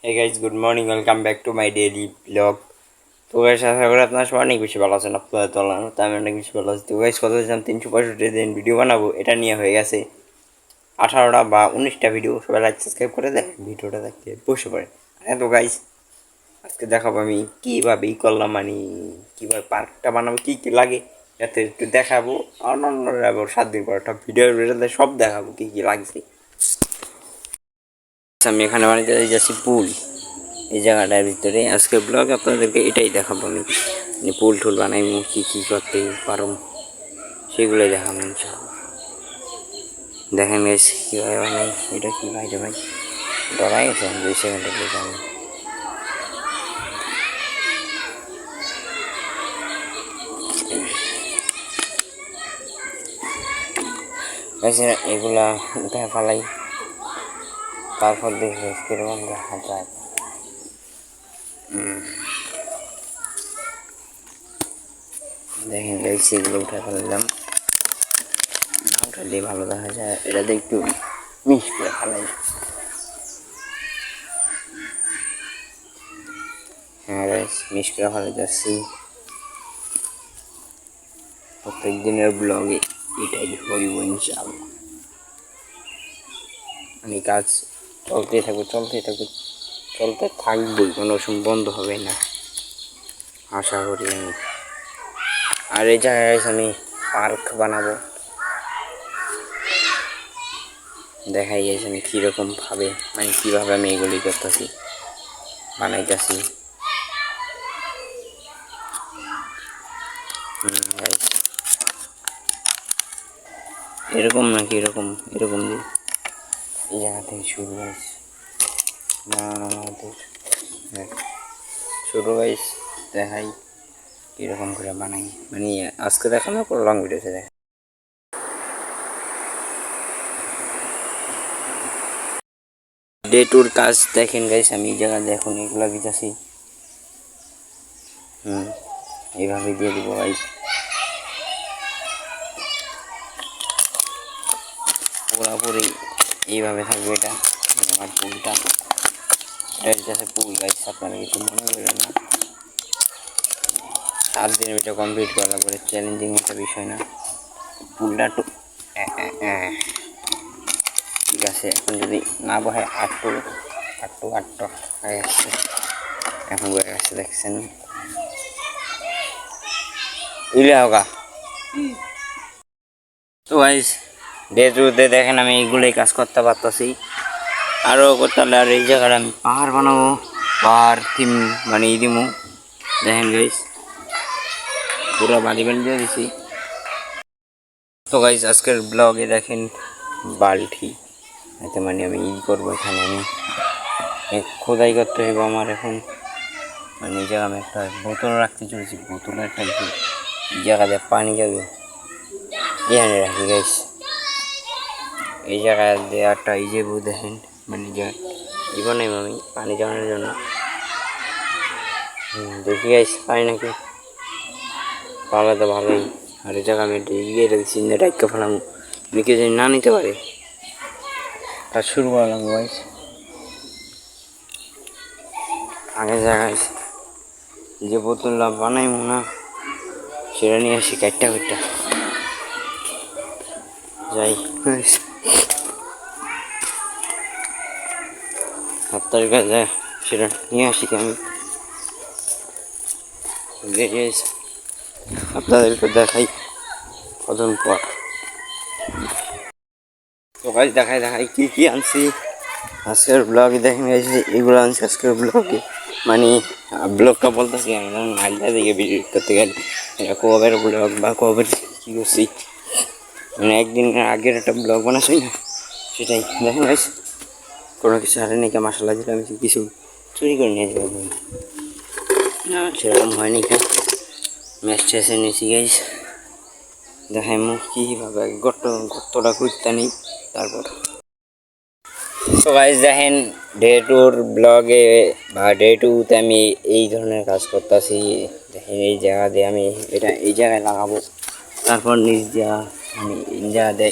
Hey guys, good morning. Welcome back to my daily vlog. তো guys আশা করি আপনারা সবাই অনেক বেশি ভালো আছেন। আপনাদের তুলনায় তো আমি অনেক বেশি ভালো আছি। তো গাইস কত দিন 365 দিন ভিডিও বানাবো, এটা নিয়ে হয়ে গেছে 18টা বা 19টা ভিডিও। সবাই লাইক সাবস্ক্রাইব করে দেন, ভিডিওটা দেখতে বসে পড়ে। হ্যাঁ তো গাইস আজকে দেখাবো আমি কীভাবে করলাম, মানে কীভাবে পার্কটা বানাবো, কী কী লাগে যাতে একটু দেখাবো। অন্য 7 দিন পর একটা ভিডিও সব দেখাবো কী কী লাগছে। আমি এখানে বানাইতে যাচ্ছি পুল, এই জায়গাটার ভিতরে আজকে ব্লগ আপনাদেরকে এটাই দেখাবো। আমি পুল টুল বানাই, কী কী করতে পারো সেগুলোই দেখাবো ইনশাআল্লাহ। দেখেন গাইস কীভাবে বানাই। এটা কী ভাই রে ভাই, ডরাই গেছে আমি 2 সেকেন্ডের দিকে। আমি এগুলা উঠে ফেলাই, তারপর দেখে কীরকম দেখা যায়। দেখেন গাইস এগুলো উঠে ফেললাম, না উঠালে ভালো দেখা যায়। এটাতে একটু মিক্স করে ফেলাই। হ্যাঁ গাইস মিক্স করে ফেলে যাচ্ছি। প্রত্যেক দিনের ব্লগে এটাই হইব ইনশাআল্লাহ। আমি কাজ চলতে থাকবই, কোনো সময় বন্ধ হবে না আশা করি আমি। আর এই জায়গায় আমি পার্ক বানাবো, দেখাই গেছে আমি কীরকম ভাবে, মানে কীভাবে আমি এগুলি করতেছি, বানাইতেছি। এরকম নাকি এরকম এরকম দিয়ে এই জায়গা থেকে শুরু হয়েছে না আমাদের শুরু হয়েছে। দেখাই কীরকম করে বানাই, মানে আজকে দেখানো লং ভিডিওতে দেখ। ডে টুর কাজ দেখেন গাইস, আমি এই জায়গা দেখুন এগুলো দিতেছি। এইভাবে দিয়ে দিব গাইস, পুরোপুরি এইভাবে থাকবে। এটা আমার পুলটা, এটা হচ্ছে পুল গাইস, আপনারা কিছু মনে করেন না। 7 দিনের ভিডিও কমপ্লিট করার পরে চ্যালেঞ্জিং একটা বিষয় না। পুলটা একটু ঠিক আছে। এখন যদি না বহে আটটু হয়ে আসছে, এখন বয়ে আসছে দেখছেন ইলে হোগা। তো গাইস ডে টুতে দেখেন আমি এইগুলোই কাজ করতে পারতেছি, আরও করতে হলে। আর এই জায়গাটা আমি পাহাড় বানাবো, পাহাড় থিম বানিয়ে দিব। দেখেন গাইস পুরো বাড়ি দিয়ে দিছি। তো গাইস আজকের ব্লগে দেখেন বালতি, এতে মানে আমি করবো। এখানে আমি খোদাই করতে হইব আমার এখন, মানে এই জায়গা আমি একটা বোতল রাখতে চলেছি। বোতলের একটা জায়গাতে পানি যাবে এখানে রাখি গাইস। এই জায়গায় দিয়ে একটা এই যে দেখেন, মানে জীবনে আমি পানি জমানোর জন্য দেখি গাইস পাই নাকি, পাওয়া তো ভালোই। আর এই জায়গা আমি ইয়ে রেখেছি, রাইকা ফেলাম, কেউ যদি না নিতে পারে। কাজ শুরু করলাম গাইস। আগে জায়গায় যে বোতলটা বানাইব না সেটা নিয়ে আসি কাটটা যাই। হাতের কাছে সেটা নিয়ে আসি আমি, আপনাদেরকে দেখাই কতদিন পর। তো গাছ দেখাই কি আনছি আজকের ব্লগে। দেখেন এগুলো আনছি আজকের ব্লগে, মানে ব্লগটা বলতেছি আমি আগে দিকে ভিডিও করতে গেলে এটা কবের ব্লগ বা কবের কী করছি, মানে একদিন আগের একটা ব্লগ বানাচ্ছি না, সেটাই দেখেন গাইস। কোনো কিছু হারে নাকি মশলা দিলে আমি কিছু চুরি করে নিয়ে যাবো না, সেরকম হয়নি। ম্যাচ এসে নিয়েছি গাইস, দেখাই মুখ কীভাবে গর্তটা খুঁজতে নেই। তারপর তো গাইস দেখেন ডে টুর ব্লগে বা ডে টুতে আমি এই ধরনের কাজ করতেছি। দেখেন এই জায়গা দিয়ে আমি এটা এই জায়গায় লাগাবো, তারপর নিচ দেওয়া মানে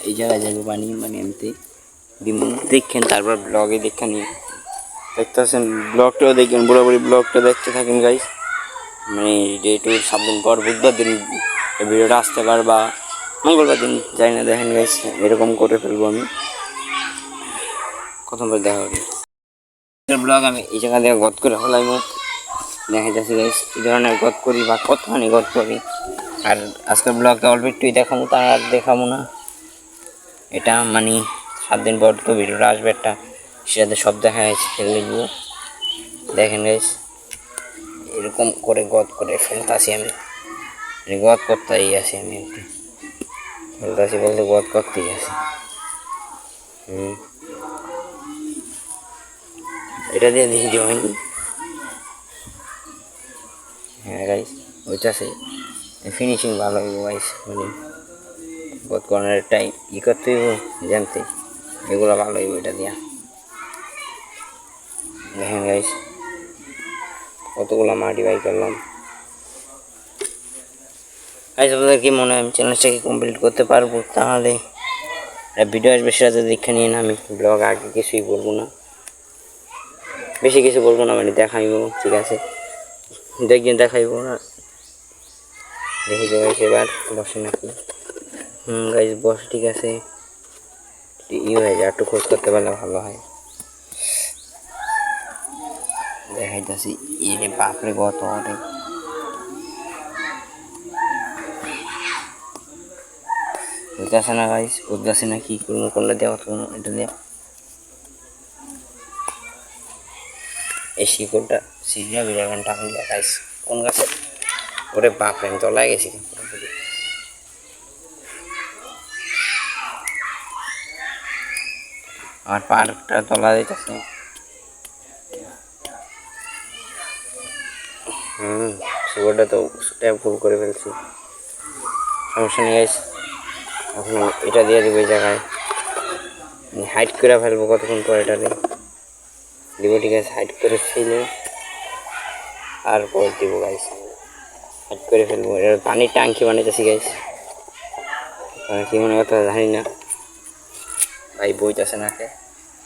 এই জায়গায় যাবো পানি, মানে এমনি দিব দেখেন। তারপর ব্লগে দেখেন দেখতেছেন ব্লগটাও দেখবেন, পুরোপুরি ব্লগটা দেখতে থাকেন গাইস। মানে ডে টু 7 দিন পর বুধবার দিন এই ভিডিওটা আসতে পারে বা মঙ্গলবার দিন, যাই না, দেখেন গাইস এরকম করে ফেলবো আমি। প্রথমবার দেখা হবে ব্লগ আমি এই জায়গা দিয়ে গদ করে হলাইমো, দেখা যাচ্ছে গাইস এই ধরনের গদ করি বা কতখানি গদ করি। আর আজকের ব্লগটা অল্প একটুই দেখাবো, তার আর দেখাবো না। এটা মানে 7 দিন পর তো ভিডিওটা আসবে একটা, সেটাতে সব দেখা যাচ্ছে ফেলে দিব। দেখেন গাইস এরকম করে গদ করে ফেলতাছি আমি, গদ করতেই আছি আমি, একটু ফেলতাছি বলতে গদ করতেই আছি। এটা দিয়ে দেখি হয়নি। হ্যাঁ গাইস ওইটাছে ফিনিশিং ভালো হইব গাইস, মানে গদ করার টাইম করতে হইব জানতে, এগুলো ভালো হইব এটা দিয়া। দেখেন গাইস কতগুলো মাটি বাই করলাম। গাইস আপনাদের কি মনে হয় আমি চ্যালেঞ্জটাকে কমপ্লিট করতে পারবো? তাহলে ভিডিও আসবে সেটা দেখে নিন। আমি ব্লগ আগে কিছুই বলবো না, বেশি কিছু বলবো না, মানে দেখাইব, ঠিক আছে? দেখবেন দেখাইব না, দেখি তো গাইস এবার বসে নাকি। গাইস বস, ঠিক আছে, হয়ে যায় একটু খোঁজ করতে পারলে ভালো হয়। দেখাইতেছি এরে বাপরে কত অনেক বুঝতেছে না গাইস, বুঝতেছে না কি করবো, করলে দেওয়া করবো এটা দেওয়া। এই শিকড়টা সিরিয়া বিরাবেন টাকা দিয়ে গাইস, কোন গাছে? ওরে বাপরে আমি তলায় গেছি। আমার পার্কটা তলা দিতেছে। শিকড়টা তো ফুল করে ফেলছি, সমস্যা নেই গাইস। এখন এটা দিয়ে দেবো এই জায়গায়, হাইট করে ফেলবো কতক্ষণ পর এটা দিব, ঠিক আছে? হাইট করে ফেলে তারপর দিব গাইস, হাইট করে ফেলবো। এটা পানির ট্যাঙ্কি বানাইতেছি গাইস, কি মনে কথা জানি না ভাই, বইতেছে নাকে।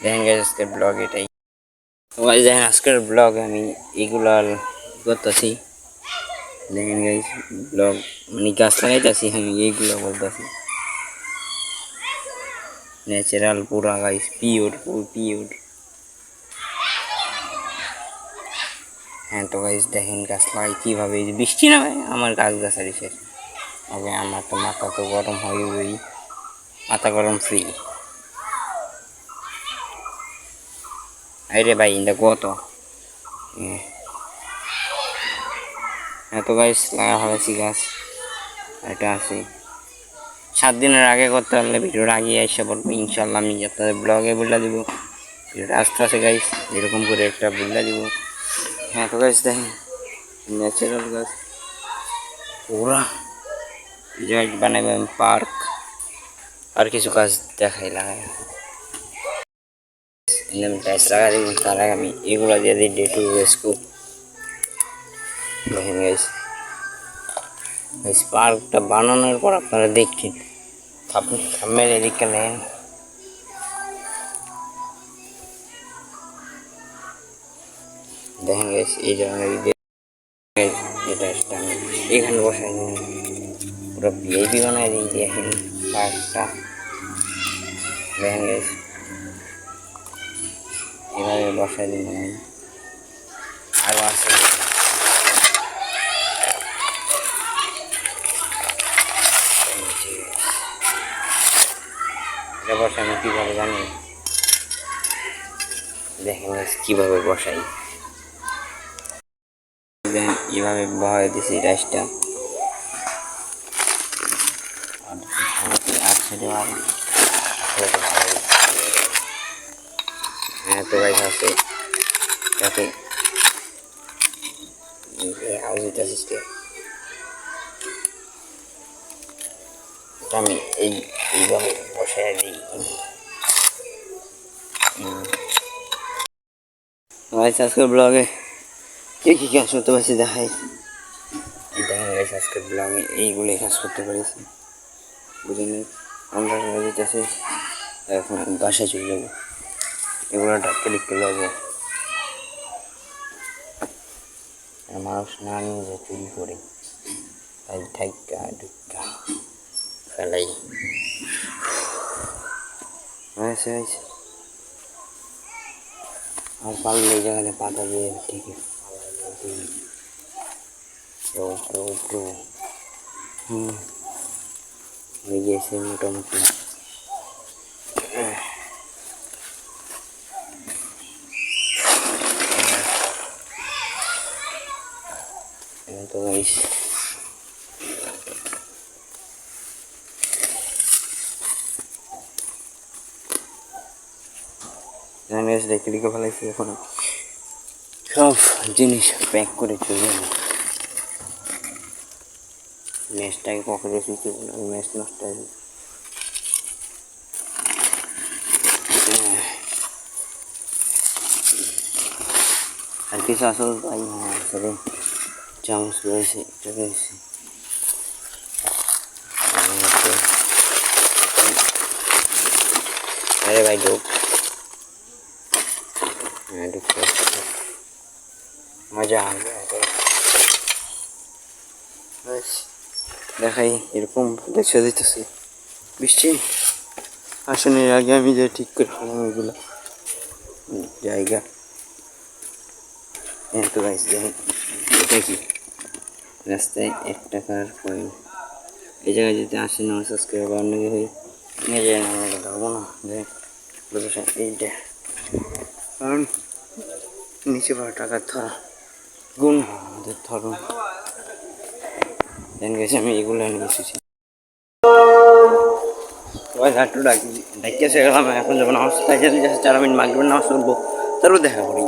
দেখেন গাইস আজকের ব্লগ এটাই। গাইস দেখেন আজকের ব্লগ আমি এইগুলো করতেছি। দেখেন গাইস ব্লগ মানে গাছ লাগাইতেছি, আমি এইগুলো বলতেছি ন্যাচারাল পুরা গাইস, পিওর পিওর। হ্যাঁ তো গাইস দেখেন গাছ লাগাই কীভাবে, বৃষ্টি না ভাই আমার গাছ গাছারি শেষ হবে। আমার তো মাথা তো গরম হবেই, মাথা গরম ফ্রি। আরে ভাই ইন্দা কত এত গাছ লাগা হয়েছি, গাছ এটা আছে 7 দিনের আগে করতে পারলে ভিডিওর আগে এসে পড়বো ইনশাল্লাহ। আমি আপনাদের ব্লগে বলে দিব ভিডিওটা আসতে আছে গাইস, এরকম করে একটা বলে দিব। হ্যাঁ তো গাছ দেখেন ন্যাচারাল গাছ পুরা জায়গা বানাইব আমি পার্ক, আর কিছু গাছ দেখাই লাগাই আমি টাইস লাগাই দিব। তার আগে আমি এগুলো দিয়ে দিই ডে টু রেস্কু। দেখেন গাইস পার্কটা বানানোর পর আপনারা দেখছেন, আপনি থাম্বনেল এদিকে নেন। দেখেন গাইস এই ধরনের এটা এখানে বসাই দিন, পুরো ভিআইপি বানাই দিই। দেখেন পার্কটা, দেখেন গাইস এভাবে বসাই দিন। আরও আছে এটা বসানো কীভাবে জানেন? দেখেন কীভাবে বসাই, এভাবে বসাই দিছি রাইসটা। আর সেটা হ্যাঁ তো গাইস আছে যাতে আমি এইভাবে বসাই দিই। আজকের ব্লগে কী কাজ করতে পারছি দেখাই। দেখেন গাইস আজকের ব্লগে এইগুলোই কাজ করতে পেরেছি, বুঝে নিন। আমরা যেতেছি এখন বাসায় চলে যাবো, এগুলো ক্লিক করে যাবো। মানুষ না নিয়ে যে চুরি করে তাই ঠাইকা ঢুকা ফেলাই হয়েছে হয়েছে আর পারলে এই জায়গাতে পাতা দিয়ে ঠিক হয়ে গিয়েছে মোটামুটি তো গাইস দেখে লিখে ফেলাইছি এখন সব জিনিস প্যাক করে চলে যাবো মেসটাকে পকেটে শুনতে মেস নষ্ট হয়ে যাবে আর কিছু আসল পাই আসলে চামচ রয়েছে এটা রয়েছে আরে ভাই ঢোক হ্যাঁ ঢুকতে মজা আসবে দেখাই এরকম দেখে দিতেছি বৃষ্টি আসনের আগে আমি যে ঠিক করে ফেলাম এগুলো জায়গা তো গাইস দেখেন এটা কি রাস্তায় 1 টাকার কয়েন এই জায়গায় যদি আসেন আমার সাবস্ক্রাইবার অনেকে হয়ে নিজে আমরা ধরবো না যে এইটা কারণ নিচে 12 টাকার ধরা গুণ আমাদের ধরুন দেন গেছে আমি এগুলো নিয়ে এসেছি একটু ডাকিয়েছে গেলাম এখন যখন আমার 4 মিনিট মাগরিবের নামাজ পড়বো তারপর দেখা করি